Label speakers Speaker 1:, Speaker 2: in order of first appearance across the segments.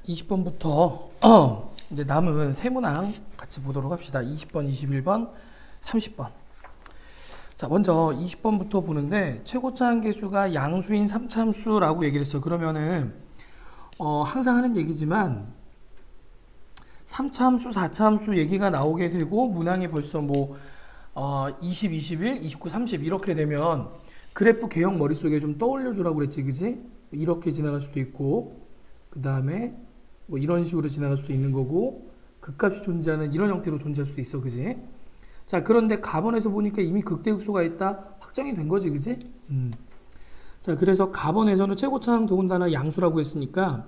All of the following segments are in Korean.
Speaker 1: 20번부터 이제 남은 세 문항 같이 보도록 합시다. 20번, 21번, 30번. 자, 먼저 20번부터 보는데 최고차 한계수가 양수인 3차함수라고 얘기를 했어요. 그러면은 항상 하는 얘기지만 3차함수, 4차함수 얘기가 나오게 되고 문항이 벌써 20, 21, 29, 30 이렇게 되면 그래프 개형 머릿속에 좀 떠올려 주라고 그랬지, 그지? 이렇게 지나갈 수도 있고 그 다음에 이런 식으로 지나갈 수도 있는 거고 극값이 존재하는 이런 형태로 존재할 수도 있어, 그지? 자, 그런데 가번에서 보니까 이미 극대극소가 있다 확정이 된 거지, 그지? 자, 그래서 가번에서는 최고차항 더군다나 양수라고 했으니까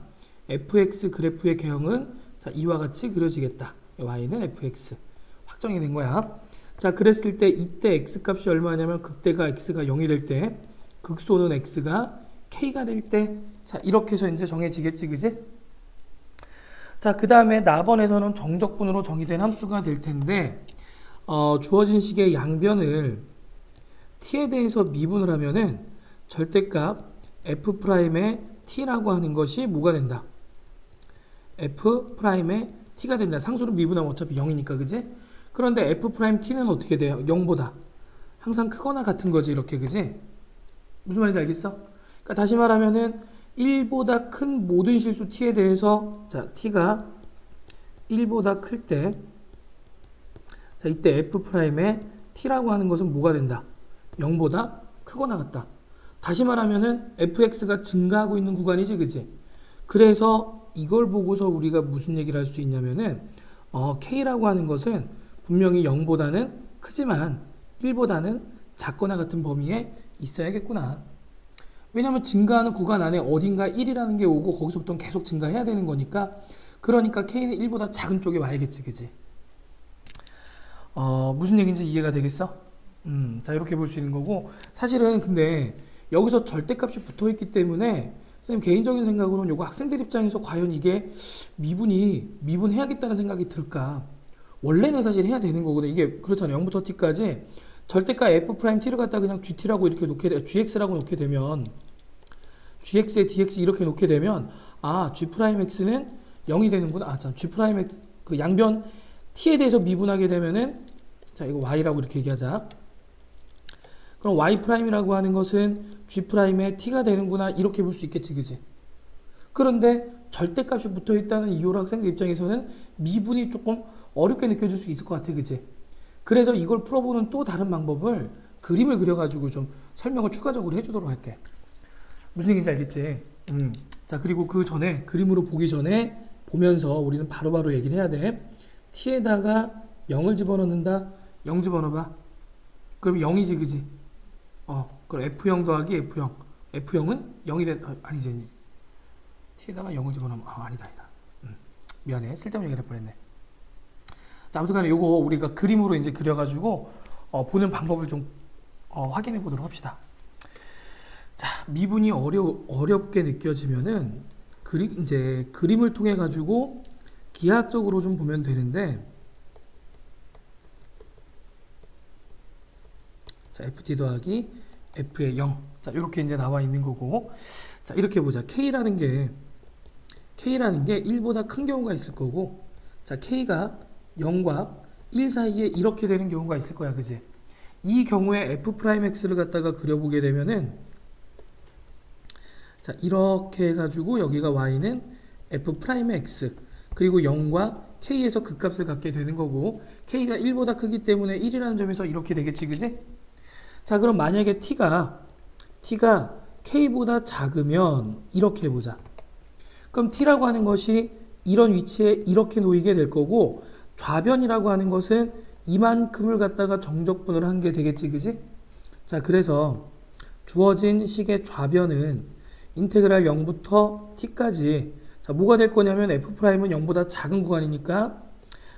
Speaker 1: fx 그래프의 개형은 자, 이와 같이 그려지겠다. y는 fx 확정이 된 거야. 자, 그랬을 때 이때 x값이 얼마냐면 극대가 x가 0이 될 때 극소는 x가 k가 될 때 자, 이렇게 해서 이제 정해지겠지, 그지? 자, 그 다음에 나번에서는 정적분으로 정의된 함수가 될 텐데 주어진 식의 양변을 t에 대해서 미분을 하면은 절대값 f'의 t라고 하는 것이 뭐가 된다? f'의 t가 된다. 상수로 미분하면 어차피 0이니까, 그지? 그런데 f't는 어떻게 돼요? 0보다 항상 크거나 같은 거지, 이렇게, 그지? 무슨 말인지 알겠어? 그러니까 다시 말하면은 1보다 큰 모든 실수 t에 대해서 자, t가 1보다 클 때 자, 이때 f'의 t라고 하는 것은 뭐가 된다? 0보다 크거나 같다. 다시 말하면은 fx가 증가하고 있는 구간이지, 그지? 그래서 이걸 보고서 우리가 무슨 얘기를 할 수 있냐면은 k라고 하는 것은 분명히 0보다는 크지만 1보다는 작거나 같은 범위에 있어야겠구나. 왜냐면 증가하는 구간 안에 어딘가 1이라는 게 오고 거기서부터 계속 증가해야 되는 거니까, 그러니까 k는 1보다 작은 쪽에 와야겠지, 그지? 무슨 얘기인지 이해가 되겠어? 자, 이렇게 볼 수 있는 거고, 사실은 근데 여기서 절대값이 붙어있기 때문에 선생님 개인적인 생각으로는 요거 학생들 입장에서 과연 이게 미분해야겠다는 생각이 들까? 원래는 사실 해야 되는 거거든. 이게 그렇잖아요. 0부터 t까지 절대값 f't를 갖다 그냥 gt라고 이렇게 gx라고 놓게 되면 gx에 dx 이렇게 놓게 되면 g'x는 0이 되는구나. g'x 그 양변 t에 대해서 미분하게 되면은 자, 이거 y라고 이렇게 얘기하자. 그럼 y'이라고 하는 것은 g'의 t가 되는구나, 이렇게 볼 수 있겠지, 그지? 그런데 절대값이 붙어있다는 이유로 학생들 입장에서는 미분이 조금 어렵게 느껴질 수 있을 것 같아, 그지? 그래서 이걸 풀어보는 또 다른 방법을 그림을 그려가지고 좀 설명을 추가적으로 해주도록 할게. 무슨 얘기인지 알겠지? 자, 그리고 그 전에 그림으로 보기 전에 보면서 우리는 바로바로 얘기를 해야 돼. t에다가 0을 집어넣는다. 0 집어넣어봐. 그럼 0이지, 그지? 그럼 f0 더하기 f0. f0은 0이 아니지. t에다가 0을 집어넣으면 아니다. 미안해, 쓸데없는 얘기를 할 뻔했네. 자, 아무튼간에 요거 우리가 그림으로 이제 그려가지고 보는 방법을 좀 확인해 보도록 합시다. 자, 미분이 어렵게 느껴지면은 이제 그림을 통해 가지고 기하학적으로 좀 보면 되는데, 자, ft 더하기 f의 0. 자, 이렇게 이제 나와 있는 거고, 자, 이렇게 보자. k라는 게 1보다 큰 경우가 있을 거고, 자, k가 0과 1 사이에 이렇게 되는 경우가 있을 거야, 그지? 이 경우에 f'x를 갖다가 그려보게 되면은 자, 이렇게 해가지고 여기가 y는 f'의 x, 그리고 0과 k에서 극값을 갖게 되는 거고, k가 1보다 크기 때문에 1이라는 점에서 이렇게 되겠지, 그지? 자, 그럼 만약에 t가 k보다 작으면 이렇게 해보자. 그럼 t라고 하는 것이 이런 위치에 이렇게 놓이게 될 거고, 좌변이라고 하는 것은 이만큼을 갖다가 정적분을 한 게 되겠지, 그지? 자, 그래서 주어진 식의 좌변은 인테그랄 0부터 t까지, 자, 뭐가 될 거냐면 f'은 0보다 작은 구간이니까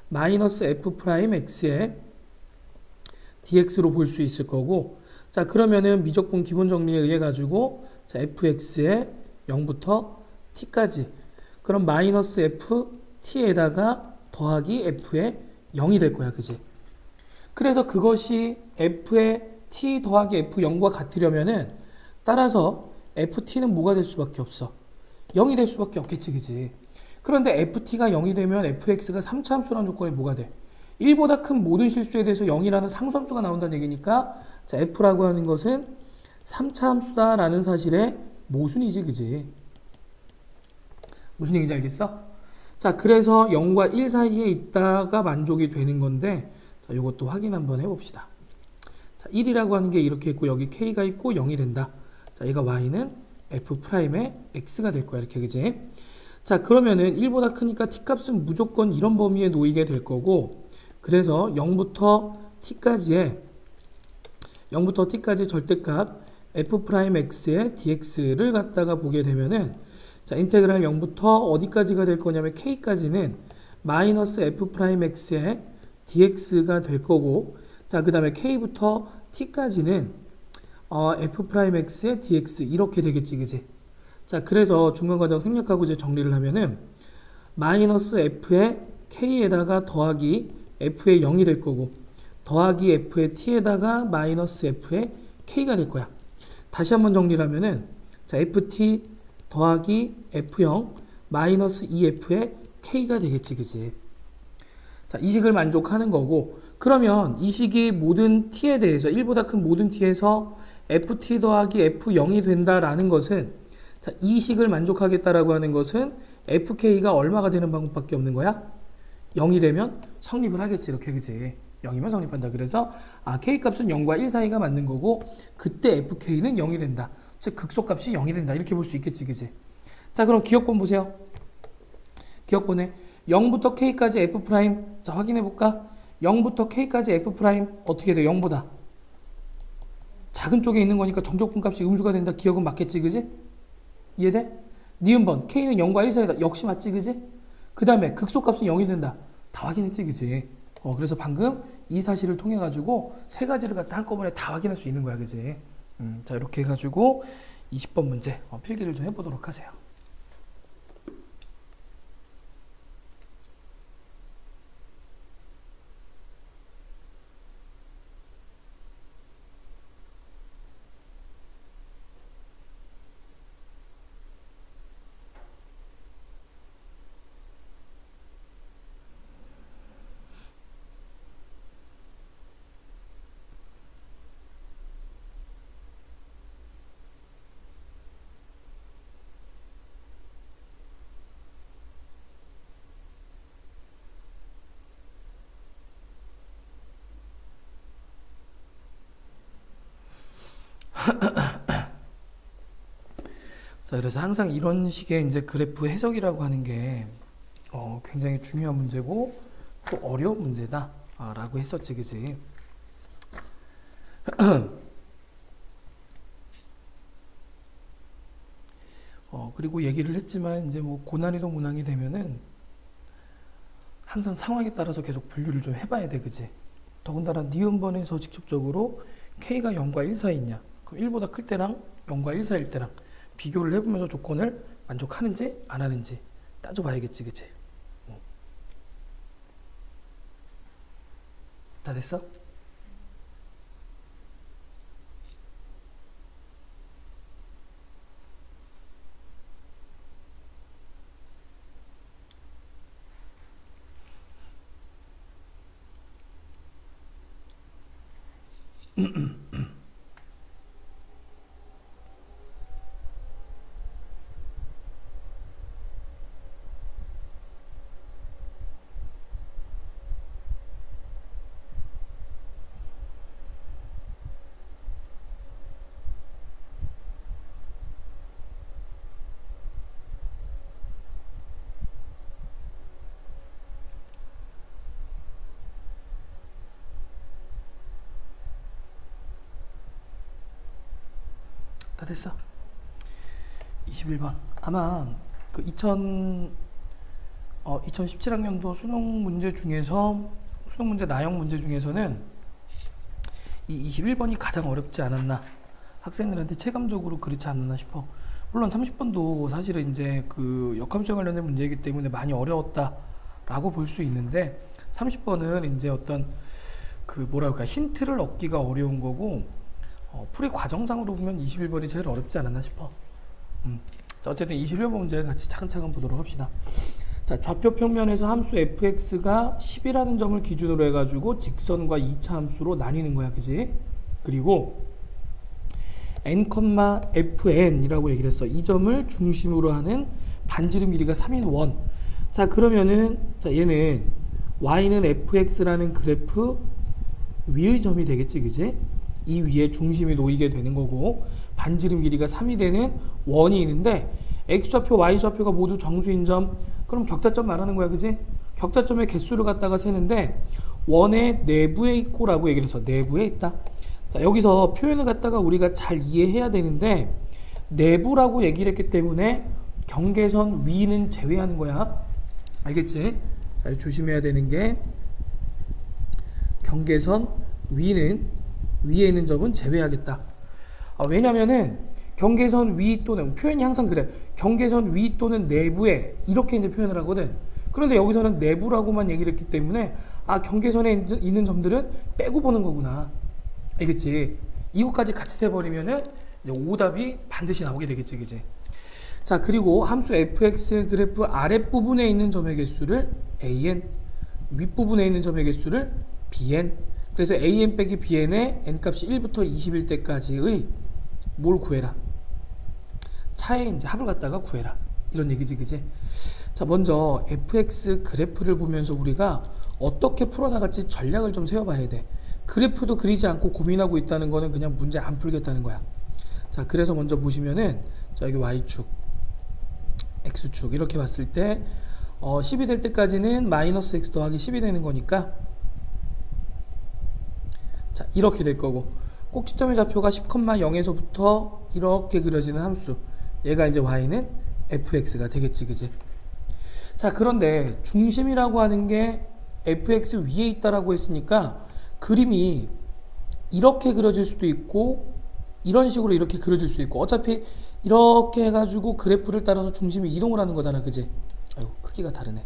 Speaker 1: 마이너스 f'x의 dx로 볼 수 있을 거고, 자, 그러면은 미적분 기본 정리에 의해 가지고 자, fx의 0부터 t까지, 그럼 마이너스 ft에다가 더하기 f의 0이 될 거야, 그지? 그래서 그것이 f의 t 더하기 f0과 같으려면은 따라서 ft는 뭐가 될 수밖에 없어? 0이 될 수밖에 없겠지, 그지? 그런데 ft가 0이 되면 fx가 3차 함수라는 조건이 뭐가 돼? 1보다 큰 모든 실수에 대해서 0이라는 상수함수가 나온다는 얘기니까 자, f라고 하는 것은 3차 함수다라는 사실의 모순이지, 그지? 무슨 얘기인지 알겠어? 자, 그래서 0과 1 사이에 있다가 만족이 되는 건데 자, 이것도 확인 한번 해봅시다. 자, 1이라고 하는 게 이렇게 있고 여기 k가 있고 0이 된다. 자, 얘가 y는 f'의 x가 될 거야, 이렇게, 그지? 자, 그러면은 1보다 크니까 t값은 무조건 이런 범위에 놓이게 될 거고, 그래서 0부터 t까지 절대값 f'x의 dx를 갖다가 보게 되면은 자, 인테그랄 0부터 어디까지가 될 거냐면 k까지는 마이너스 f'x의 dx가 될 거고, 자, 그 다음에 k부터 t까지는 f'x의 dx 이렇게 되겠지, 그지? 자, 그래서 중간과정 생략하고 이제 정리를 하면은 마이너스 f의 k에다가 더하기 f의 0이 될 거고, 더하기 f의 t에다가 마이너스 f의 k가 될 거야. 다시 한번 정리를 하면은 자, ft 더하기 f0 마이너스 2f의 k가 되겠지, 그지? 자, 이 식을 만족하는 거고, 그러면 이 식이 모든 t에 대해서 1보다 큰 모든 t에서 ft 더하기 f0이 된다라는 것은 자, 이 식을 만족하겠다라고 하는 것은 fk가 얼마가 되는 방법밖에 없는 거야? 0이 되면 성립을 하겠지, 이렇게, 그지? 0이면 성립한다. 그래서 k값은 0과 1 사이가 맞는 거고, 그때 fk는 0이 된다. 즉 극소값이 0이 된다. 이렇게 볼 수 있겠지, 그지? 자, 그럼 기억본 보세요. 기억본에 0부터 k까지 f', 자, 확인해 볼까? 0부터 k까지 f' 어떻게 돼? 0보다 작은 쪽에 있는 거니까 정적분 값이 음수가 된다. 기억은 맞겠지, 그지? 이해돼? 니은번 k는 0과 1 사이다. 역시 맞지, 그지? 그 다음에 극소값은 0이 된다. 다 확인했지, 그지? 그래서 방금 이 사실을 통해 가지고 세 가지를 갖다 한꺼번에 다 확인할 수 있는 거야, 그지? 자, 이렇게 해가지고 20번 문제 필기를 좀 해보도록 하세요. 자, 그래서 항상 이런 식의 이제 그래프 해석이라고 하는 게 굉장히 중요한 문제고 또 어려운 문제다 라고 했었지, 그지? 그리고 얘기를 했지만 이제 뭐 고난이도 문항이 되면은 항상 상황에 따라서 계속 분류를 좀 해봐야 돼, 그지? 더군다나 니은번에서 직접적으로 k가 0과 1 사이 있냐, 그럼 1보다 클 때랑 0과 1 사이일 때랑 비교를 해보면서 조건을 만족하는지 안 하는지 따져봐야겠지, 그치? 다 됐어? 다 됐어. 21번. 아마 그 2017학년도 수능 문제 중에서 수능 문제 나형 문제 중에서는 이 21번이 가장 어렵지 않았나, 학생들한테 체감적으로 그렇지 않았나 싶어. 물론 30번도 사실은 이제 그 역함수에 관련된 문제이기 때문에 많이 어려웠다라고 볼 수 있는데 30번은 이제 어떤 그 뭐랄까 힌트를 얻기가 어려운 거고 풀이 과정상으로 보면 21번이 제일 어렵지 않았나 싶어. 자, 어쨌든 21번 문제를 같이 차근차근 보도록 합시다. 자, 좌표 평면에서 함수 fx가 10이라는 점을 기준으로 해가지고 직선과 2차 함수로 나뉘는 거야, 그지? 그리고 n,fn이라고 얘기를 했어. 이 점을 중심으로 하는 반지름 길이가 3인 원. 자, 그러면은 자, 얘는 y는 fx라는 그래프 위의 점이 되겠지, 그지? 이 위에 중심이 놓이게 되는 거고, 반지름 길이가 3이 되는 원이 있는데 x좌표, y좌표가 모두 정수인 점, 그럼 격자점 말하는 거야, 그지? 격자점의 개수를 갖다가 세는데 원의 내부에 있고 라고 얘기를 해서 내부에 있다. 자, 여기서 표현을 갖다가 우리가 잘 이해해야 되는데 내부라고 얘기를 했기 때문에 경계선 위는 제외하는 거야. 알겠지? 자, 조심해야 되는 게 경계선 위는 위에 있는 점은 제외하겠다. 왜냐면은 경계선 위 또는 표현이 항상 그래. 경계선 위 또는 내부에 이렇게 이제 표현을 하거든. 그런데 여기서는 내부라고만 얘기를 했기 때문에 경계선에 있는 점들은 빼고 보는 거구나. 알겠지? 이것까지 같이 돼버리면은 이제 오답이 반드시 나오게 되겠지, 그지? 자, 그리고 함수 fx의 그래프 아랫부분에 있는 점의 개수를 an, 윗부분에 있는 점의 개수를 bn. 그래서 an 빼기 bn의 n 값이 1부터 20일 때까지의 뭘 구해라? 차의 이제 합을 갖다가 구해라. 이런 얘기지, 그지? 자, 먼저 fx 그래프를 보면서 우리가 어떻게 풀어나갈지 전략을 좀 세워봐야 돼. 그래프도 그리지 않고 고민하고 있다는 거는 그냥 문제 안 풀겠다는 거야. 자, 그래서 먼저 보시면은 자, 여기 y축, x축 이렇게 봤을 때 10이 될 때까지는 마이너스 x 더하기 10이 되는 거니까 자, 이렇게 될 거고, 꼭지점의 좌표가 10,0에서부터 이렇게 그려지는 함수, 얘가 이제 y는 fx가 되겠지, 그지? 자, 그런데 중심이라고 하는 게 fx 위에 있다라고 했으니까 그림이 이렇게 그려질 수도 있고 이런 식으로 이렇게 그려질 수도 있고, 어차피 이렇게 해가지고 그래프를 따라서 중심이 이동을 하는 거잖아, 그지? 아이고, 크기가 다르네.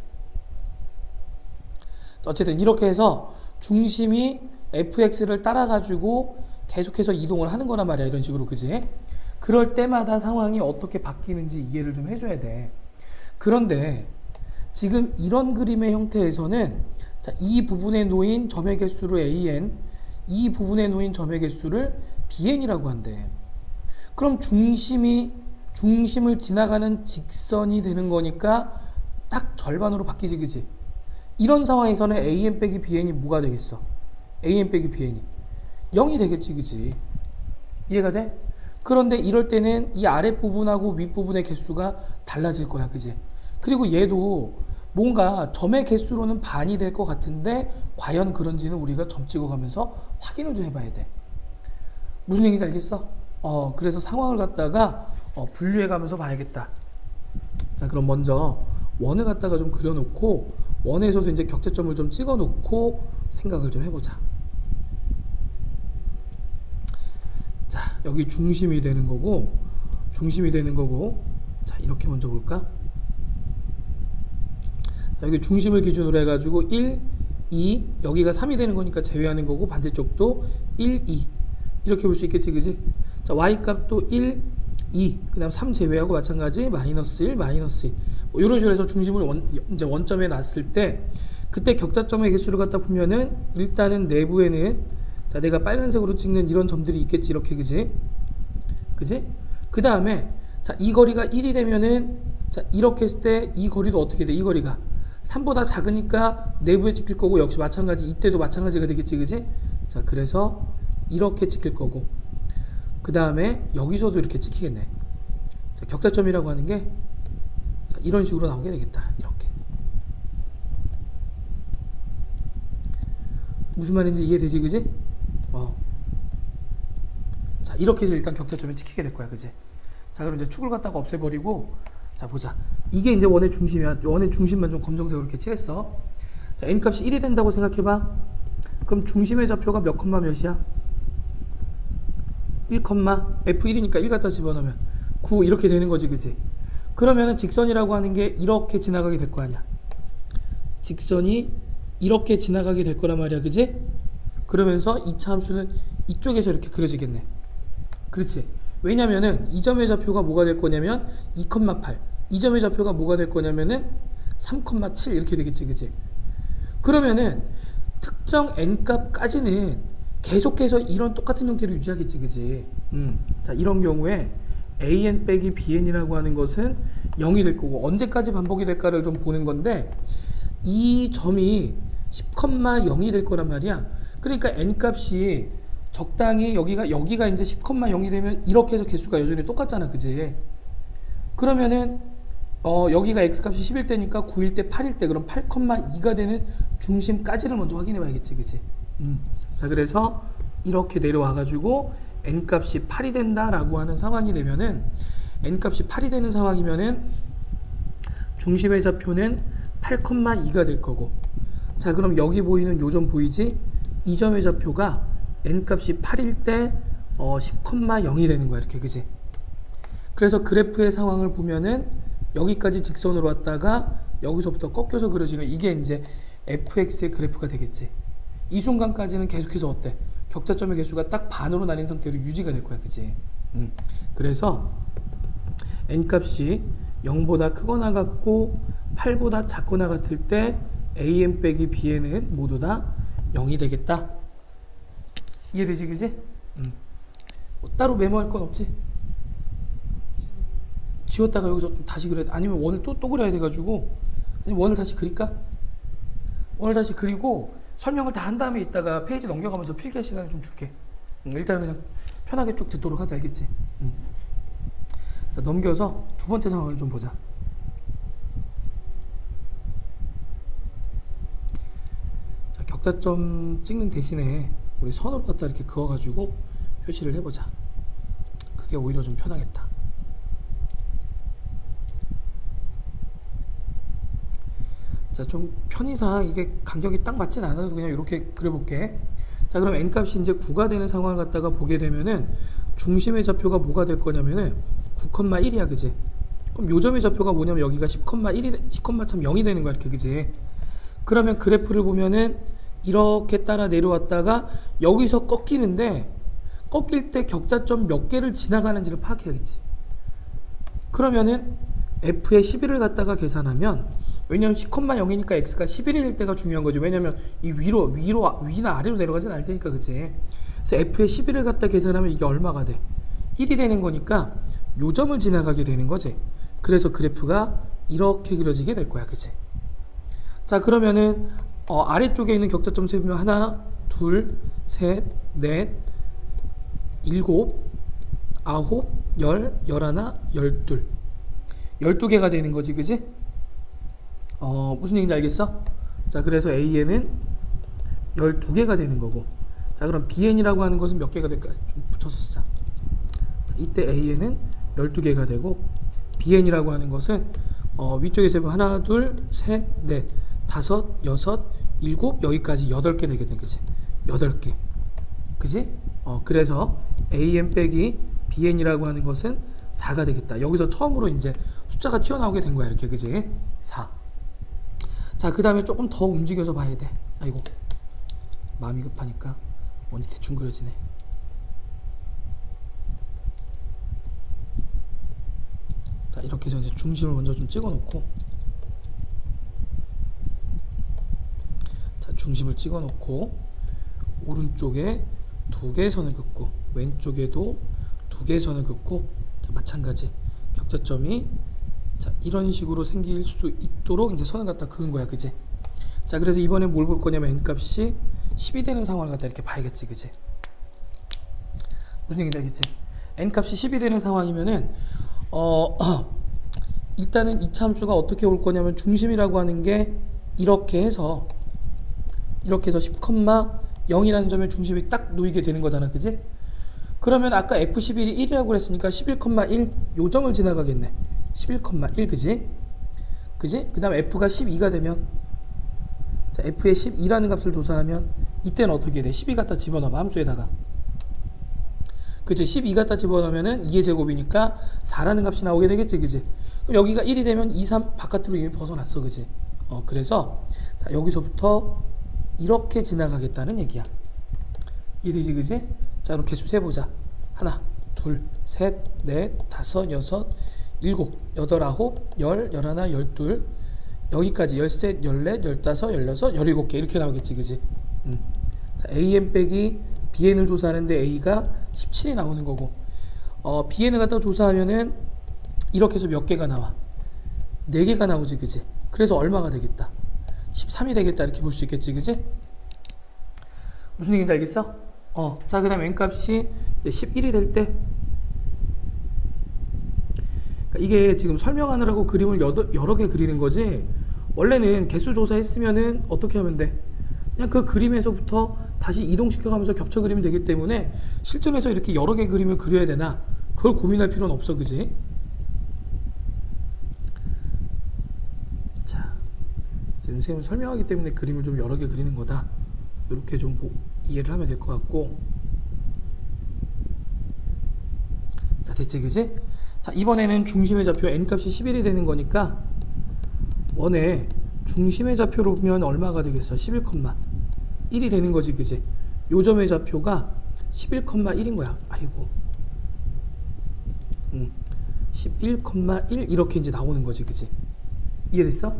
Speaker 1: 어쨌든 이렇게 해서 중심이 fx를 따라가지고 계속해서 이동을 하는 거란 말이야, 이런 식으로, 그지? 그럴 때마다 상황이 어떻게 바뀌는지 이해를 좀 해줘야 돼. 그런데 지금 이런 그림의 형태에서는 자, 이 부분에 놓인 점의 개수를 an, 이 부분에 놓인 점의 개수를 bn이라고 한대. 그럼 중심을 지나가는 직선이 되는 거니까 딱 절반으로 바뀌지, 그지? 이런 상황에서는 an 빼기 bn이 뭐가 되겠어? an 빼기 bn이 0이 되겠지, 그지? 이해가 돼? 그런데 이럴 때는 이 아랫부분하고 윗부분의 개수가 달라질 거야, 그지? 그리고 얘도 뭔가 점의 개수로는 반이 될 것 같은데 과연 그런지는 우리가 점 찍어가면서 확인을 좀 해봐야 돼. 무슨 얘기인지 알겠어? 그래서 상황을 갖다가 분류해가면서 봐야겠다. 자, 그럼 먼저 원을 갖다가 좀 그려놓고 원에서도 이제 격자점을 좀 찍어놓고 생각을 좀 해보자. 자, 여기 중심이 되는 거고, 자, 이렇게 먼저 볼까? 자, 여기 중심을 기준으로 해가지고 1, 2, 여기가 3이 되는 거니까 제외하는 거고, 반대쪽도 1, 2 이렇게 볼 수 있겠지, 그지? 자, y값도 1, 2, 그 다음 3 제외하고 마찬가지 마이너스 1, 마이너스 2 뭐 이런 식으로 해서 중심을 이제 원점에 놨을 때 그때 격자점의 개수를 갖다 보면은 일단은 내부에는 자, 내가 빨간색으로 찍는 이런 점들이 있겠지, 이렇게, 그지? 그지? 그 다음에 자, 이 거리가 1이 되면은 자, 이렇게 했을 때 이 거리도 어떻게 돼? 이 거리가 3보다 작으니까 내부에 찍힐 거고, 역시 마찬가지 이때도 마찬가지가 되겠지, 그지? 자, 그래서 이렇게 찍힐 거고, 그 다음에 여기서도 이렇게 찍히겠네. 자, 격자점이라고 하는 게 자, 이런 식으로 나오게 되겠다. 이렇게. 무슨 말인지 이해되지, 그지? 자, 이렇게 해서 일단 격자점에 찍히게 될 거야, 그지? 자, 그럼 이제 축을 갖다가 없애버리고, 자, 보자. 이게 이제 원의 중심이야. 원의 중심만 좀 검정색으로 이렇게 칠했어. 자, n 값이 1이 된다고 생각해봐. 그럼 중심의 좌표가 몇 컴마 몇이야? 1, f1이니까 1 갖다 집어넣으면 9 이렇게 되는 거지, 그지? 그러면은 직선이라고 하는 게 이렇게 지나가게 될 거 아니야. 직선이 이렇게 지나가게 될 거란 말이야, 그지? 그러면서 2차 함수는 이쪽에서 이렇게 그려지겠네. 그렇지? 왜냐면은 이 점의 좌표가 뭐가 될 거냐면 2,8, 이 점의 좌표가 뭐가 될 거냐면은 3,7 이렇게 되겠지, 그지? 그러면은 특정 n값까지는 계속해서 이런 똑같은 형태로 유지하겠지, 그지? 자, 이런 경우에 an 빼기 bn이라고 하는 것은 0이 될 거고, 언제까지 반복이 될까를 좀 보는 건데, 이 점이 10,0이 될 거란 말이야. 그러니까 n값이 적당히 여기가 이제 10,0이 되면 이렇게 해서 개수가 여전히 똑같잖아, 그지? 그러면은 여기가 x값이 10일 때니까 9일 때 8일 때 그럼 8,2가 되는 중심까지를 먼저 확인해 봐야겠지, 그지? 자, 그래서 이렇게 내려와 가지고 n값이 8이 된다라고 하는 상황이 되면은, n값이 8이 되는 상황이면은 중심의 좌표는 8,2가 될 거고, 자, 그럼 여기 보이는 요 점 보이지? 이 점의 좌표가 n값이 8일 때 10,0이 되는 거야, 이렇게, 그지? 그래서 그래프의 상황을 보면은 여기까지 직선으로 왔다가 여기서부터 꺾여서 그려지는 이게 이제 fx의 그래프가 되겠지. 이 순간까지는 계속해서 어때? 격자점의 개수가 딱 반으로 나뉜 상태로 유지가 될 거야, 그지? 그래서 n값이 0보다 크거나 같고 8보다 작거나 같을 때 an 빼기 bn은 모두 다 0이 되겠다. 이해되지, 그지? 뭐 따로 메모할 건 없지? 지웠다가 여기서 좀 다시 그려야 돼. 아니면 원을 또 그려야 돼가지고, 아니 원을 다시 그릴까? 원을 다시 그리고 설명을 다 한 다음에 이따가 페이지 넘겨가면서 필기할 시간을 좀 줄게. 일단은 그냥 편하게 쭉 듣도록 하자, 알겠지? 자, 넘겨서 두 번째 상황을 좀 보자. 자, 격자점 찍는 대신에 우리 선으로 갖다 이렇게 그어가지고 표시를 해보자. 그게 오히려 좀 편하겠다. 자, 좀 편의상 이게 간격이 딱 맞진 않아도 그냥 이렇게 그려볼게. 자, 그럼 n값이 이제 9가 되는 상황을 갖다가 보게 되면은 중심의 좌표가 뭐가 될 거냐면은 9,1이야, 그지? 그럼 요점의 좌표가 뭐냐면 여기가 10,0이 되는 거야, 이렇게, 그지? 그러면 그래프를 보면은 이렇게 따라 내려왔다가 여기서 꺾이는데, 꺾일 때 격자점 몇 개를 지나가는지를 파악해야겠지. 그러면은 f의 11을 갖다가 계산하면, 왜냐면 10,0이니까 x가 11일 때가 중요한 거죠. 왜냐면 이 위나 아래로 내려가진 않을 테니까, 그치? 그래서 f의 11을 갖다 계산하면 이게 얼마가 돼? 1이 되는 거니까 요 점을 지나가게 되는 거지. 그래서 그래프가 이렇게 그려지게 될 거야, 그치? 자, 그러면은 아래쪽에 있는 격자점 세보면 하나, 둘, 셋, 넷, 일곱, 아홉, 열, 열하나, 열둘. 12개가 되는 거지, 그지? 무슨 얘기인지 알겠어? 자, 그래서 AN은 12개가 되는 거고, 자, 그럼 BN이라고 하는 것은 몇 개가 될까? 좀 붙여서 쓰자. 자, 이때 AN은 12개가 되고, BN이라고 하는 것은 위쪽에서 보면 하나, 둘, 셋, 넷, 다섯, 여섯, 일곱, 여기까지 8개 되겠네, 그지? 8개. 그지? 그래서 AN 빼기 BN이라고 하는 것은 4가 되겠다. 여기서 처음으로 이제 숫자가 튀어나오게 된 거야, 이렇게, 그지? 4. 자, 그 다음에 조금 더 움직여서 봐야 돼. 아이고, 마음이 급하니까 원이 대충 그려지네. 자, 이렇게 해서 이제 중심을 먼저 좀 찍어 놓고, 자, 중심을 찍어 놓고 오른쪽에 2개의 선을 긋고 왼쪽에도 2개의 선을 긋고, 자, 마찬가지 격자점이, 자, 이런 식으로 생길 수 있도록 이제 선을 갖다 그은 거야, 그지? 자, 그래서 이번에 뭘 볼 거냐면 n값이 10이 되는 상황을 갖다 이렇게 봐야겠지, 그지? 무슨 얘기인지 알겠지? n값이 10이 되는 상황이면은 일단은 이 참수가 어떻게 올 거냐면 중심이라고 하는 게 이렇게 해서 10,0이라는 점에 중심이 딱 놓이게 되는 거잖아, 그지? 그러면 아까 F11이 1이라고 그랬으니까 11,1 요 점을 지나가겠네. 11,1, 그지? 그지? 그 다음 F가 12가 되면, 자, F의 12라는 값을 조사하면 이때는 어떻게 돼? 12 갖다 집어넣어, 함수에다가. 그치? 12 갖다 집어넣으면은 2의 제곱이니까 4라는 값이 나오게 되겠지, 그지? 그럼 여기가 1이 되면 2, 3 바깥으로 이미 벗어났어, 그지? 그래서 자, 여기서부터 이렇게 지나가겠다는 얘기야. 이해되지, 그지? 자, 그럼 개수 세보자. 하나, 둘, 셋, 넷, 다섯, 여섯, 일곱, 여덟, 아홉, 열, 열하나, 열둘, 여기까지 13, 14, 15, 16, 17개 이렇게 나오겠지, 그지? 자, AN 빼기 BN을 조사하는데 A가 17이 나오는 거고, BN을 갖다가 조사하면은 이렇게 해서 몇 개가 나와? 4개가 나오지, 그지? 그래서 얼마가 되겠다? 13이 되겠다, 이렇게 볼 수 있겠지, 그지? 무슨 얘기인지 알겠어? 자, 그 다음 N값이 11이 될 때, 그러니까 이게 지금 설명하느라고 그림을 여러 개 그리는 거지, 원래는 개수 조사했으면은 어떻게 하면 돼? 그냥 그 그림에서부터 다시 이동시켜가면서 겹쳐 그리면 되기 때문에 실전에서 이렇게 여러 개 그림을 그려야 되나? 그걸 고민할 필요는 없어, 그지? 자, 선생님은 설명하기 때문에 그림을 좀 여러 개 그리는 거다. 이렇게 좀 이해를 하면 될 것 같고. 자, 됐지, 그지? 자, 이번에는 중심의 좌표 n값이 11이 되는 거니까 원의 중심의 좌표로 보면 얼마가 되겠어? 11,1이 되는 거지, 그지? 요점의 좌표가 11,1인 거야. 아이고. 11,1 이렇게 이제 나오는 거지, 그지? 이해됐어?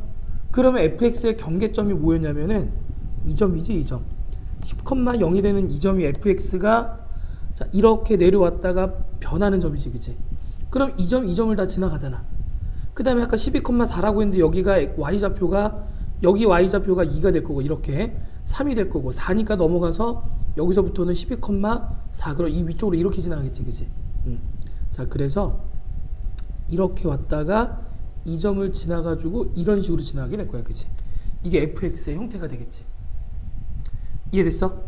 Speaker 1: 그러면 fx의 경계점이 뭐였냐면은 이 점이지, 이 점. 10,0이 되는 이 점이 fx가 자, 이렇게 내려왔다가 변하는 점이지, 그지? 그럼 이 점을 다 지나가잖아. 그 다음에 아까 12,4라고 했는데 여기가 y좌표가 여기 y좌표가 2가 될 거고 이렇게 3이 될 거고 4니까 넘어가서 여기서부터는 12,4 그럼 이 위쪽으로 이렇게 지나가겠지, 그지? 자, 그래서 이렇게 왔다가 이 점을 지나가지고 이런 식으로 지나가게 될 거야, 그지? 이게 fx의 형태가 되겠지. 이해됐어?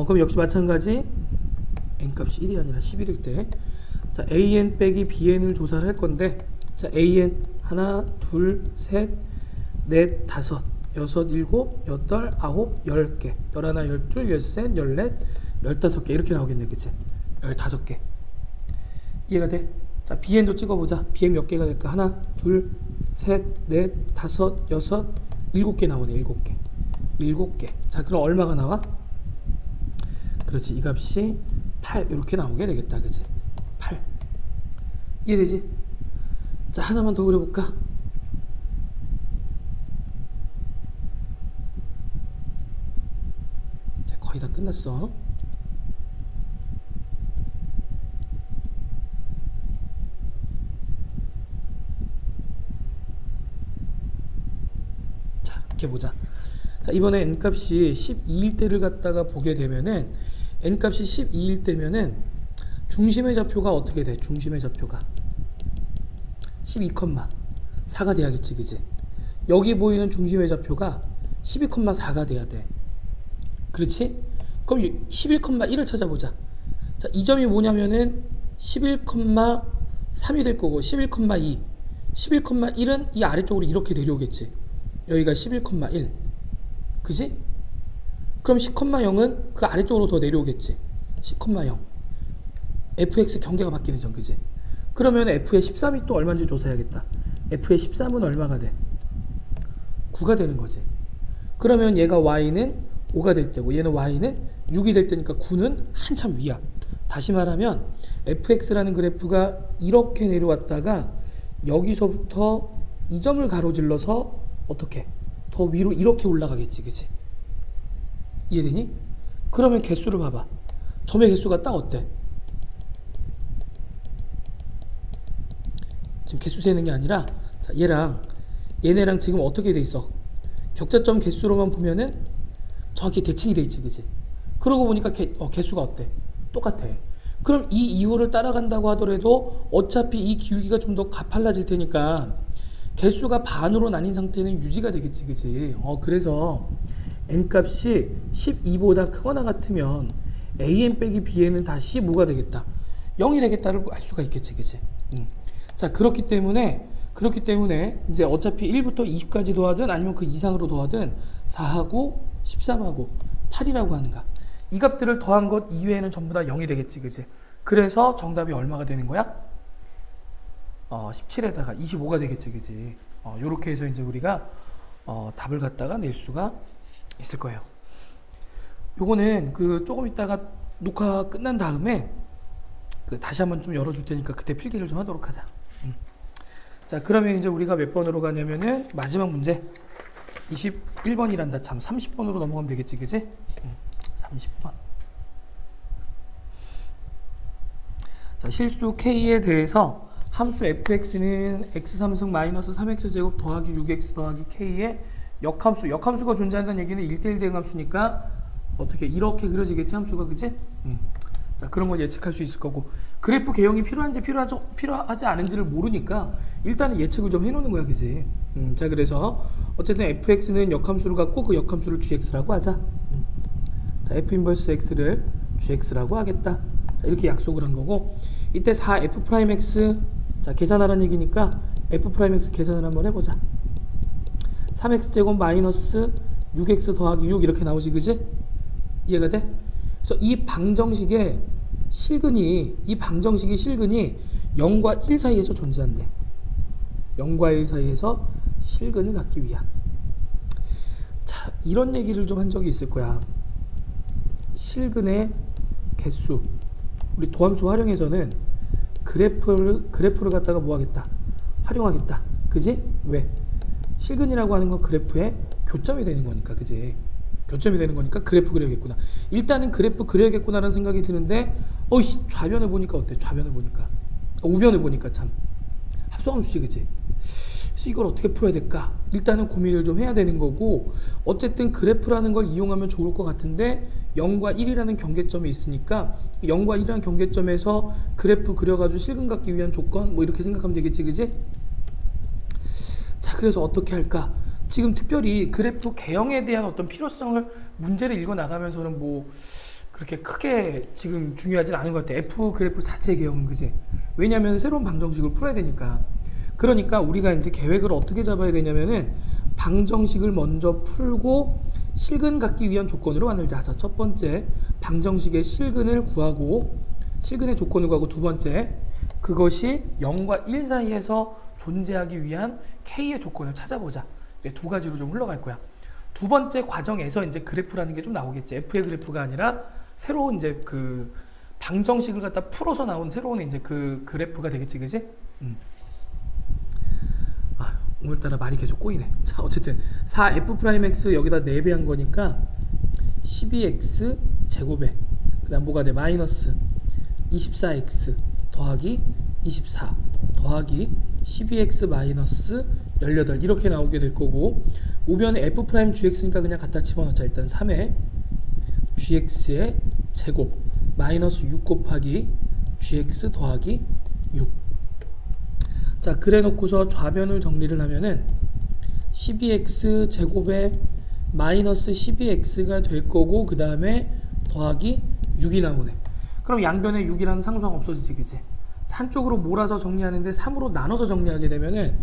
Speaker 1: 그럼 역시 마찬가지 n값이 1이 아니라 11일 때, 자, an 빼기 bn을 조사를 할 건데, 자, an 하나, 둘, 셋, 넷, 다섯, 여섯, 일곱, 여덟, 아홉, 10개, 열하나, 열둘, 열셋, 열넷, 15개 이렇게 나오겠네, 그치? 15개. 이해가 돼? 자, bn도 찍어보자. bn 몇 개가 될까? 하나, 둘, 셋, 넷, 다섯, 여섯, 7개 나오네. 7개. 7개. 자, 그럼 얼마가 나와? 그렇지, 이 값이 8 이렇게 나오게 되겠다, 그치? 8. 이해되지? 자, 하나만 더 그려볼까? 자, 거의 다 끝났어. 자, 이렇게 보자. 자, 이번에 n값이 12일 때를 갖다가 보게 되면은 n값이 12일 때면은 중심의 좌표가 어떻게 돼? 중심의 좌표가 12,4가 돼야겠지, 그지? 여기 보이는 중심의 좌표가 12,4가 돼야 돼. 그렇지? 그럼 11,1을 찾아보자. 자, 이 점이 뭐냐면은 11,3이 될 거고 11,2 11,1은 이 아래쪽으로 이렇게 내려오겠지. 여기가 11,1 그지? 그럼 10,0은 그 아래쪽으로 더 내려오겠지. 10,0 fx 경계가 바뀌는 점, 그지? 그러면 f의 13이 또 얼마인지 조사해야겠다. f의 13은 얼마가 돼? 9가 되는 거지. 그러면 얘가 y는 5가 될 때고 얘는 y는 6이 될 때니까 9는 한참 위야. 다시 말하면 fx라는 그래프가 이렇게 내려왔다가 여기서부터 이 점을 가로질러서 어떻게? 더 위로 이렇게 올라가겠지, 그치? 이해되니? 그러면 개수를 봐봐. 점의 개수가 딱 어때? 지금 개수 세는 게 아니라, 자, 얘네랑 지금 어떻게 돼 있어? 격자점 개수로만 보면은 정확히 대칭이 돼 있지, 그치? 그러고 보니까 개수가 어때? 똑같아. 그럼 이 이유를 따라간다고 하더라도 어차피 이 기울기가 좀 더 가팔라질 테니까 개수가 반으로 나뉜 상태는 유지가 되겠지, 그치? 그래서 n값이 12보다 크거나 같으면 an 빼기 bn은 다시 뭐가 되겠다? 0이 되겠다를 알 수가 있겠지, 그치? 자, 그렇기 때문에 이제 어차피 1부터 20까지 더하든 아니면 그 이상으로 더하든 4하고 13하고 8이라고 하는가, 이 값들을 더한 것 이외에는 전부 다 0이 되겠지, 그치? 그래서 정답이 얼마가 되는 거야? 17에다가 25가 되겠지, 그치? 요렇게 해서 이제 우리가 답을 갖다가 낼 수가 있을 거예요. 요거는 그 조금 있다가 녹화 끝난 다음에 그 다시 한번 좀 열어줄 테니까 그때 필기를 좀 하도록 하자. 자, 그러면 이제 우리가 몇 번으로 가냐면은 마지막 문제 21번이란다. 참 30번으로 넘어가면 되겠지, 그지? 30번. 자, 실수 K에 대해서 함수 fx는 x3승 마이너스 3x제곱 더하기 6x 더하기 k의 역함수가 존재한다는 얘기는 1대1 대응함수니까 어떻게 이렇게 그려지겠지, 함수가, 그지? 자, 그런 걸 예측할 수 있을 거고, 그래프 개형이 필요한지 필요하지 않은지를 모르니까 일단은 예측을 좀 해놓는 거야, 그지? 자, 그래서 어쨌든 fx는 역함수를 갖고 그 역함수를 gx라고 하자. 자, f 인버스 x를 gx라고 하겠다. 자, 이렇게 약속을 한 거고, 이때 4f'x, 자, 계산하라는 얘기니까 f'(x) 계산을 한번 해보자. 3x제곱 마이너스 6x 더하기 6 이렇게 나오지, 그지? 이해가 돼? 그래서 이 방정식이 실근이 0과 1 사이에서 존재한대. 0과 1 사이에서 실근을 갖기 위한. 자, 이런 얘기를 좀 한 적이 있을 거야. 실근의 개수. 우리 도함수 활용해서는 그래프를 갖다가 뭐 하겠다? 활용하겠다. 그지? 왜? 실근이라고 하는 건 그래프의 교점이 되는 거니까, 그지? 교점이 되는 거니까 그래프 그려야겠구나. 일단은 그래프 그려야겠구나라는 생각이 드는데, 좌변을 보니까 어때? 좌변을 보니까. 우변을 보니까 참. 합성함수지, 그지? 그래서 이걸 어떻게 풀어야 될까? 일단은 고민을 좀 해야 되는 거고, 어쨌든 그래프라는 걸 이용하면 좋을 것 같은데 0과 1이라는 경계점이 있으니까 0과 1이라는 경계점에서 그래프 그려가지고 실근 갖기 위한 조건 뭐 이렇게 생각하면 되겠지, 그지? 자, 그래서 어떻게 할까? 지금 특별히 그래프 개형에 대한 어떤 필요성을 문제를 읽어 나가면서는 뭐 그렇게 크게 지금 중요하진 않은 것 같아. F 그래프 자체 개형은, 그지? 왜냐면 새로운 방정식을 풀어야 되니까. 그러니까 우리가 이제 계획을 어떻게 잡아야 되냐면은 방정식을 먼저 풀고 실근 갖기 위한 조건으로 만들자. 자, 첫 번째 방정식의 실근을 구하고, 실근의 조건을 구하고, 두 번째 그것이 0과 1 사이에서 존재하기 위한 K의 조건을 찾아보자. 두 가지로 좀 흘러갈 거야. 두 번째 과정에서 이제 그래프라는 게 좀 나오겠지. F의 그래프가 아니라 새로운 이제 그 방정식을 갖다 풀어서 나온 새로운 이제 그 그래프가 되겠지, 그지? 오늘따라 말이 계속 꼬이네. 자, 어쨌든 4f'(x) 여기다 4배한 거니까 12x 제곱에 그 다음 뭐가 돼? 마이너스 24x 더하기 24 더하기 12x 마이너스 18 이렇게 나오게 될 거고, 우변에 f'(gx니까 그냥 갖다 집어넣자. 일단 3에 gx의 제곱 마이너스 6 곱하기 gx 더하기 6. 자, 그래 놓고서 좌변을 정리를 하면은 12x 제곱에 마이너스 12x가 될 거고, 그 다음에 더하기 6이 나오네. 그럼 양변에 6이라는 상수항 없어지지, 그치? 한쪽으로 몰아서 정리하는데 3으로 나눠서 정리하게 되면은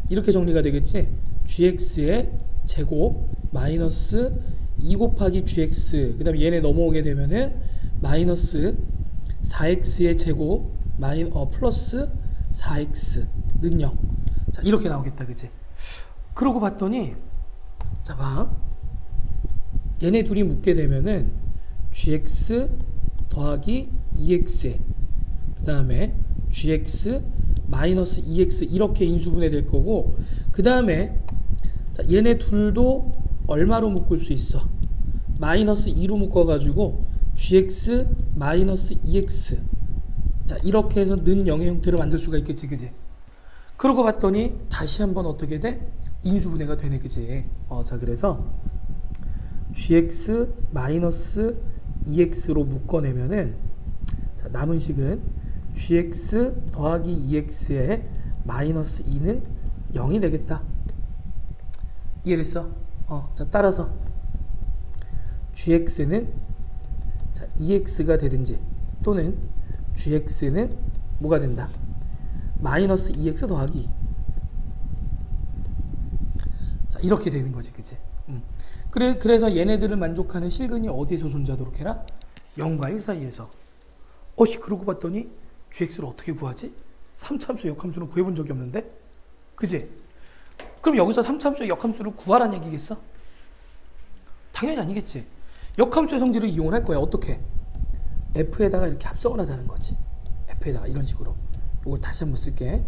Speaker 1: 이렇게 정리가 되겠지? gx의 제곱 마이너스 2 곱하기 gx, 그 다음에 얘네 넘어오게 되면은 마이너스 4x의 제곱 플러스 4x는 0. 자, 이렇게 나오겠다, 그치? 그러고 봤더니, 자, 봐. 얘네 둘이 묶게 되면은 gx 더하기 2x에 그 다음에 gx 마이너스 2x 이렇게 인수분해 될 거고, 그 다음에 얘네 둘도 얼마로 묶을 수 있어? 마이너스 2로 묶어가지고 gx 마이너스 2x, 자, 이렇게 해서 는 0의 형태로 만들 수가 있겠지, 그지? 그러고 봤더니 다시 한번 어떻게 돼? 인수분해가 되네, 그지? 자, 그래서 gx 마이너스 2x로 묶어내면은, 자, 남은 식은 gx 더하기 2x에 마이너스 2는 0이 되겠다. 이해됐어? 자, 따라서 gx는 자, 2x가 되든지 또는 gx는 뭐가 된다? 마이너스 2x 더하기. 자, 이렇게 되는 거지, 그치? 그래서 얘네들을 만족하는 실근이 어디에서 존재하도록 해라? 0과 1 사이에서. 그러고 봤더니 gx를 어떻게 구하지? 3참수 역함수는 구해본 적이 없는데? 그치? 그럼 여기서 3참수의 역함수를 구하라는 얘기겠어? 당연히 아니겠지. 역함수의 성질을 이용을 할 거야. 어떻게? f에다가 이렇게 합성을 하자는 거지. f에다가 이런 식으로. 이걸 다시 한번 쓸게.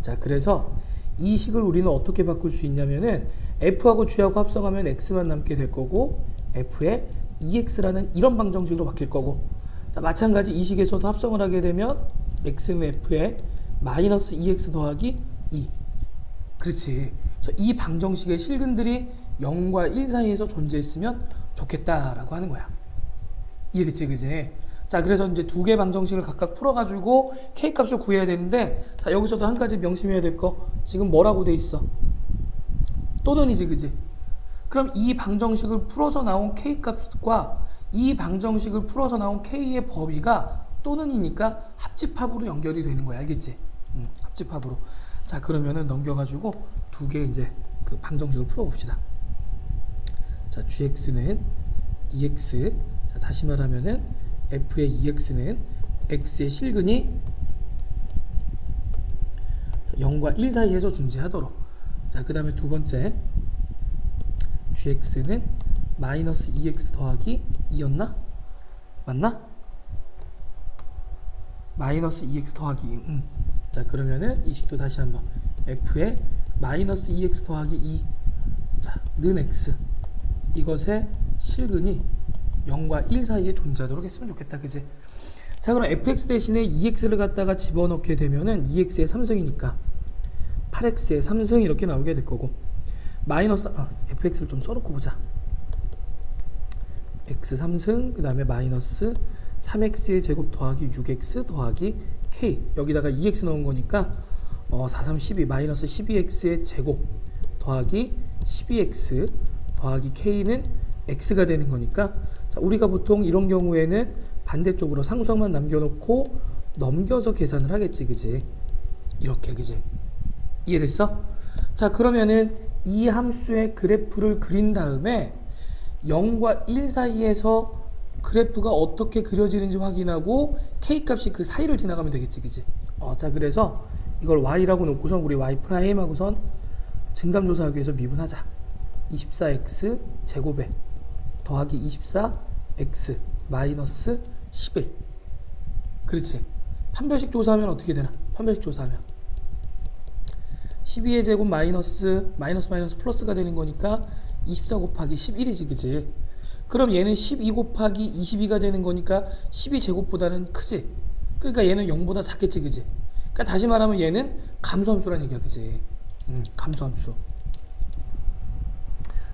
Speaker 1: 자, 그래서 이 식을 우리는 어떻게 바꿀 수 있냐면은 f하고 g하고 합성하면 x만 남게 될 거고 f에 ex라는 이런 방정식으로 바뀔 거고, 자, 마찬가지 이 식에서도 합성을 하게 되면 x는 f에 마이너스 2x 더하기 2. 그렇지. 그래서 이 방정식의 실근들이 0과 1 사이에서 존재했으면 좋겠다라고 하는 거야. 이해됐지, 그지? 자, 그래서 이제 두 개 방정식을 각각 풀어가지고 k 값을 구해야 되는데, 자, 여기서도 한 가지 명심해야 될 거, 지금 뭐라고 돼 있어? 또는이지, 그지? 그럼 이 방정식을 풀어서 나온 k 값과 이 방정식을 풀어서 나온 k의 범위가 또는이니까 합집합으로 연결이 되는 거야, 알겠지? 합집합으로. 자, 그러면은 넘겨가지고 두 개 이제 그 방정식을 풀어봅시다. 자, gx는 2x, 자, 다시 말하면은 f의 2x는 x의 실근이 0과 1 사이에서 존재하도록. 자, 그 다음에 두 번째 gx는 마이너스 2x 더하기 2였나? 맞나? 마이너스 2x 더하기 2. 자, 그러면은 이 식도 다시 한번 f에 마이너스 2x 더하기 2, 자, 는 x, 이것의 실근이 0과 1 사이에 존재하도록 했으면 좋겠다, 그지? 자, 그럼 fx 대신에 2x를 갖다가 집어넣게 되면은 2x의 3승이니까 8x의 3승 이렇게 나오게 될 거고, 마이너스, fx를 좀 써놓고 보자. x 3승, 그 다음에 마이너스 3x의 제곱 더하기 6x 더하기 k, 여기다가 2x 넣은 거니까 4, 3, 12, 마이너스 12x의 제곱 더하기 12x 더하기 k는 x가 되는 거니까, 자, 우리가 보통 이런 경우에는 반대쪽으로 상수항만 남겨놓고 넘겨서 계산을 하겠지, 그지? 이렇게, 그지? 이해됐어? 자, 그러면은 이 함수의 그래프를 그린 다음에 0과 1 사이에서 그래프가 어떻게 그려지는지 확인하고 k값이 그 사이를 지나가면 되겠지, 그지? 자, 그래서 이걸 y라고 놓고선 우리 y 프라임하고선 증감조사하기 위해서 미분하자. 24x 제곱에 더하기 24x 마이너스 11. 그렇지. 판별식 조사하면 어떻게 되나? 판별식 조사하면 12의 제곱 마이너스 플러스가 되는 거니까 24 곱하기 11이지, 그지? 그럼 얘는 12 곱하기 22가 되는 거니까 12제곱보다는 크지? 그러니까 얘는 0보다 작겠지, 그지? 그러니까 다시 말하면 얘는 감소함수라는 얘기야, 그지? 감소함수.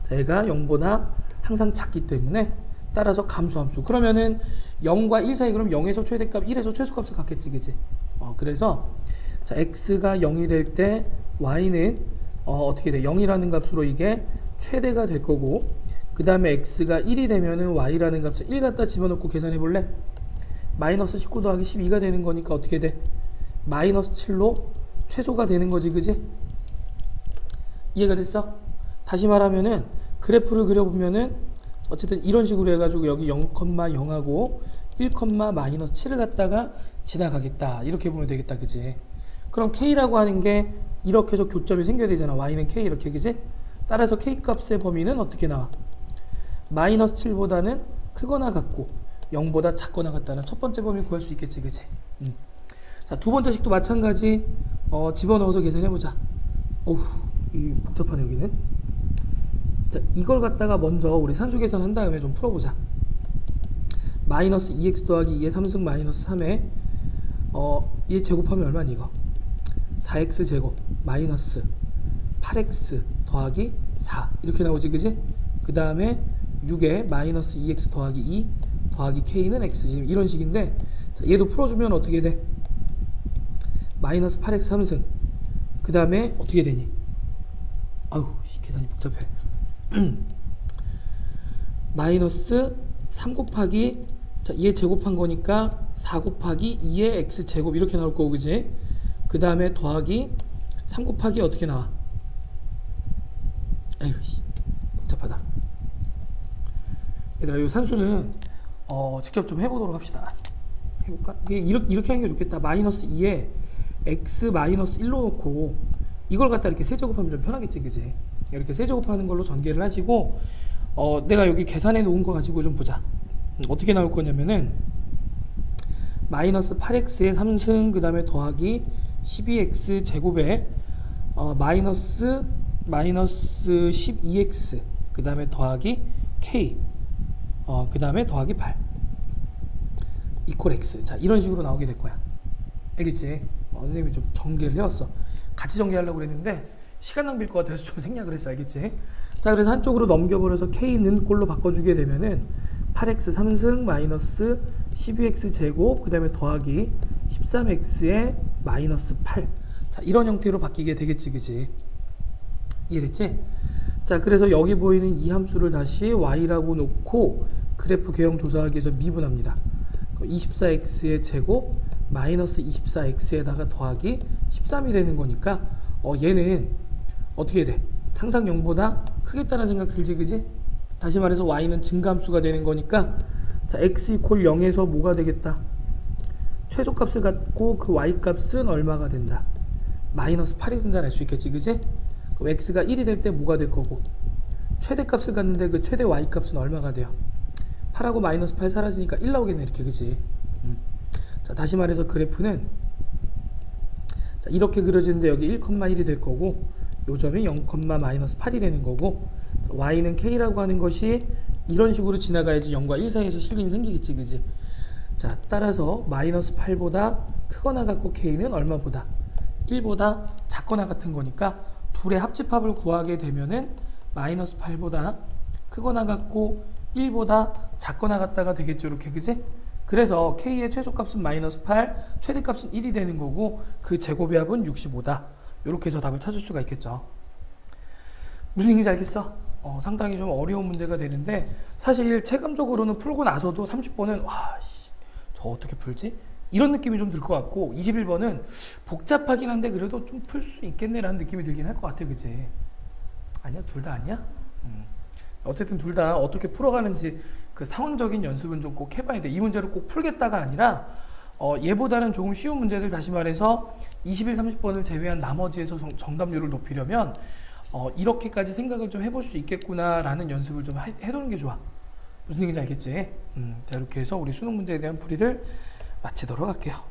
Speaker 1: 자, 얘가 0보다 항상 작기 때문에 따라서 감소함수. 그러면은 0과 1 사이, 그럼 0에서 최대값, 1에서 최소값을 갖겠지, 그지? 그래서 자, x가 0이 될 때 y는 어떻게 돼? 0이라는 값으로 이게 최대가 될 거고, 그 다음에 x가 1이 되면은 y라는 값을 1 갖다 집어넣고 계산해 볼래? 마이너스 19 더하기 12가 되는 거니까 어떻게 돼? 마이너스 7로 최소가 되는 거지, 그지? 이해가 됐어? 다시 말하면은 그래프를 그려보면은 어쨌든 이런 식으로 해가지고 여기 0,0하고 1, 마이너스 7을 갖다가 지나가겠다, 이렇게 보면 되겠다, 그지? 그럼 k라고 하는 게 이렇게 해서 교점이 생겨야 되잖아. y는 k 이렇게, 그지? 따라서 k 값의 범위는 어떻게 나와? 마이너스 7보다는 크거나 같고 0보다 작거나 같다는 첫 번째 범위 구할 수 있겠지, 그지? 자, 두 번째 식도 마찬가지 집어넣어서 계산해보자. 어우, 이 복잡하네, 여기는. 자, 이걸 갖다가 먼저 우리 산수 계산한 다음에 좀 풀어보자. 마이너스 2x 더하기 2의 3승 마이너스 3에 얘 제곱하면 얼마니, 이거? 4x 제곱 마이너스 8x 더하기 4 이렇게 나오지, 그지? 그 다음에 6에 마이너스 2x 더하기 2 더하기 k는 x, 지금 이런 식인데, 자, 얘도 풀어주면 어떻게 돼? 마이너스 8x 3승, 그 다음에 어떻게 되니? 아유, 계산이 복잡해. 마이너스 3 곱하기, 자, 얘 제곱한 거니까 4 곱하기 2의 x 제곱 이렇게 나올 거고, 그지? 그 다음에 더하기 3 곱하기 어떻게 나와? 아유, 복잡하다. 얘들아, 이 산수는 직접 좀 해보도록 합시다. 해볼까? 이렇게 하는 게 좋겠다. 마이너스 2에 x 마이너스 1로 놓고 이걸 갖다 이렇게 세제곱하면 좀 편하겠지, 그지? 이렇게 세제곱하는 걸로 전개를 하시고, 내가 여기 계산해 놓은 거 가지고 좀 보자. 어떻게 나올 거냐면은 마이너스 8x의 3승, 그 다음에 더하기 12x 제곱에 마이너스 12x 그 다음에 더하기 k 그 다음에 더하기 8 이퀄 x. 자, 이런 식으로 나오게 될 거야. 알겠지? 선생님이 좀 전개를 해왔어. 같이 전개하려고 그랬는데 시간 낭비일 것 같아서 좀 생략을 했어. 알겠지? 자, 그래서 한쪽으로 넘겨버려서 k는 꼴로 바꿔주게 되면은 8x 3승 마이너스 12x 제곱 그 다음에 더하기 13x에 마이너스 8. 자, 이런 형태로 바뀌게 되겠지, 그지? 이해됐지? 자, 그래서 여기 보이는 이 함수를 다시 y라고 놓고 그래프 개형 조사하기 위해서 미분합니다. 24x의 제곱 마이너스 24x에다가 더하기 13이 되는 거니까 얘는 어떻게 돼? 항상 0보다 크겠다는 생각 들지, 그지? 다시 말해서 y는 증가함수가 되는 거니까 자, x 이퀄 0에서 뭐가 되겠다? 최소값을 갖고 그 y값은 얼마가 된다? 마이너스 8이 된다는 알 수 있겠지, 그지? 그럼 x가 1이 될 때 뭐가 될 거고 최대값을 갖는데 그 최대 y값은 얼마가 돼요? 8하고 마이너스 8 사라지니까 1 나오겠네, 이렇게, 그지? 자, 다시 말해서 그래프는 자, 이렇게 그려지는데 여기 1,1이 될 거고 요 점이 0, 마이너스 8이 되는 거고 자, y는 k라고 하는 것이 이런 식으로 지나가야지 0과 1 사이에서 실근이 생기겠지, 그지? 자, 따라서 마이너스 8보다 크거나 같고 k는 얼마보다? 1보다 작거나 같은 거니까 둘의 합집합을 구하게 되면은 마이너스 8보다 크거나 같고 1보다 작거나 같다가 되겠죠, 이렇게, 그지? 그래서 k의 최소값은 마이너스 8, 최대값은 1이 되는 거고 그 제곱의 합은 65다. 이렇게 해서 답을 찾을 수가 있겠죠. 무슨 얘기인지 알겠어? 상당히 좀 어려운 문제가 되는데 사실 체감적으로는 풀고 나서도 30번은 와, 저 어떻게 풀지? 이런 느낌이 좀 들 것 같고 21번은 복잡하긴 한데 그래도 좀 풀 수 있겠네라는 느낌이 들긴 할 것 같아, 그치? 아니야? 둘 다 아니야? 어쨌든 둘 다 어떻게 풀어가는지 그 상황적인 연습은 좀 꼭 해봐야 돼. 이 문제를 꼭 풀겠다가 아니라 얘보다는 조금 쉬운 문제들, 다시 말해서 21, 30번을 제외한 나머지에서 정답률을 높이려면 이렇게까지 생각을 좀 해볼 수 있겠구나 라는 연습을 좀 해두는 게 좋아. 무슨 얘기인지 알겠지? 자, 이렇게 해서 우리 수능 문제에 대한 풀이를 마치도록 할게요.